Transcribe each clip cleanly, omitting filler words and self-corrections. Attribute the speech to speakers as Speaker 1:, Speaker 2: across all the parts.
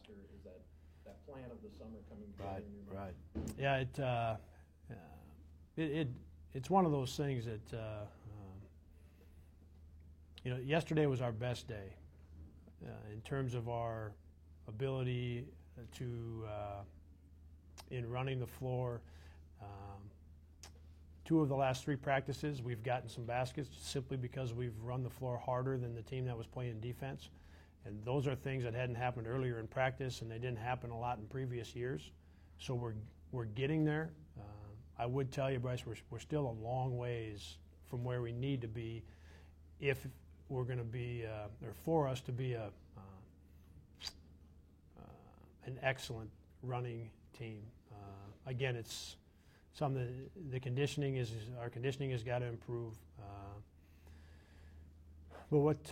Speaker 1: roster? Is that plan of the summer coming together in your mind?
Speaker 2: Right. Yeah, it's one of those things that yesterday was our best day in terms of our ability to in running the floor. 2 of the last 3 practices, we've gotten some baskets simply because we've run the floor harder than the team that was playing defense. And those are things that hadn't happened earlier in practice, and they didn't happen a lot in previous years. So we're getting there. I would tell you, Bryce, we're still a long ways from where we need to be if we're going to be, or for us to be an excellent running team. Again, it's something the conditioning is, our conditioning has got to improve. But what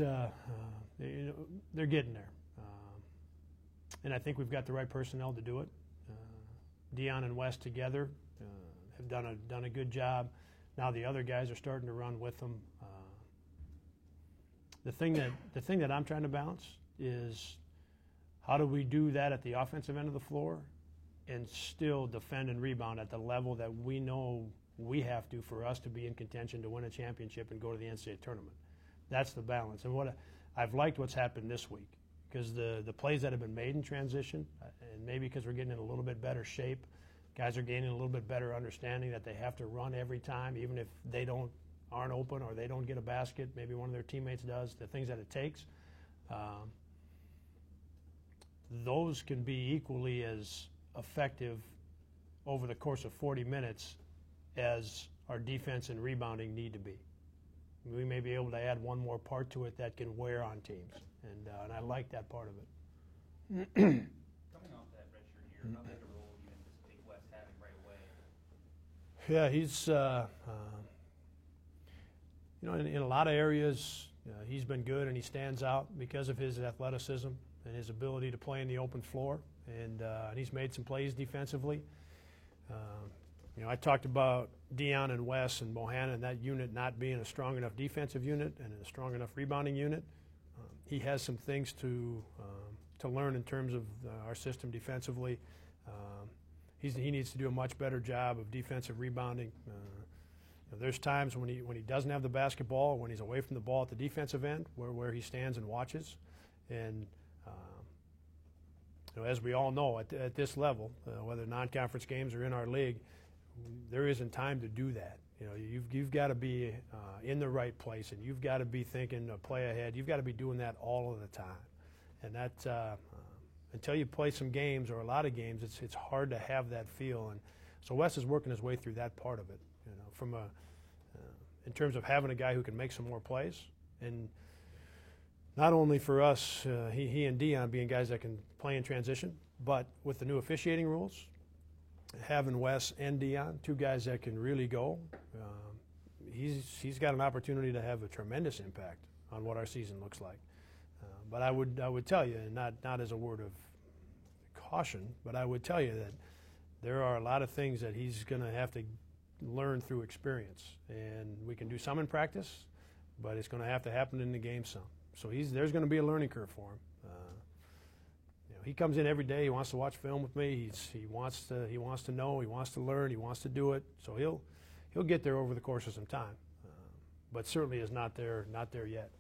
Speaker 2: they're getting there, and I think we've got the right personnel to do it. Dion and Wes together have done a good job. Now the other guys are starting to run with them. The thing that I'm trying to balance is how do we do that at the offensive end of the floor and still defend and rebound at the level that we know we have to for us to be in contention to win a championship and go to the NCAA tournament. That's the balance. And what I've liked what's happened this week, because the plays that have been made in transition, and maybe because we're getting in a little bit better shape, guys are gaining a little bit better understanding that they have to run every time, even if they aren't open or they don't get a basket, maybe one of their teammates does, the things that it takes. Those can be equally as effective over the course of 40 minutes as our defense and rebounding need to be. We may be able to add one more part to it that can wear on teams, and I like that part of it.
Speaker 3: Coming off that redshirt year, how big a role do you anticipate Wes having right away?
Speaker 2: Yeah, he's in a lot of areas he's been good, and he stands out because of his athleticism and his ability to play in the open floor. And he's made some plays defensively. I talked about Dion and Wes and Bohanna and that unit not being a strong enough defensive unit and a strong enough rebounding unit. He has some things to learn in terms of our system defensively. He needs to do a much better job of defensive rebounding. There's times when he doesn't have the basketball, when he's away from the ball at the defensive end, where he stands and watches. And as we all know, at this level, whether non-conference games or in our league, there isn't time to do that. You've got to be in the right place, and you've got to be thinking a play ahead. You've got to be doing that all of the time. And that until you play some games or a lot of games, it's hard to have that feel. And so Wes is working his way through that part of it. From in terms of having a guy who can make some more plays, and not only for us, he and Dion being guys that can play in transition, but with the new officiating rules, having Wes and Dion, 2 guys that can really go, he's got an opportunity to have a tremendous impact on what our season looks like. But I would tell you, and not as a word of caution, but I would tell you that there are a lot of things that he's going to have to learn through experience, and we can do some in practice, but it's going to have to happen in the game some. So there's going to be a learning curve for him. He comes in every day. He wants to watch film with me. He wants to know. He wants to learn. He wants to do it. So he'll get there over the course of some time, but certainly is not there yet.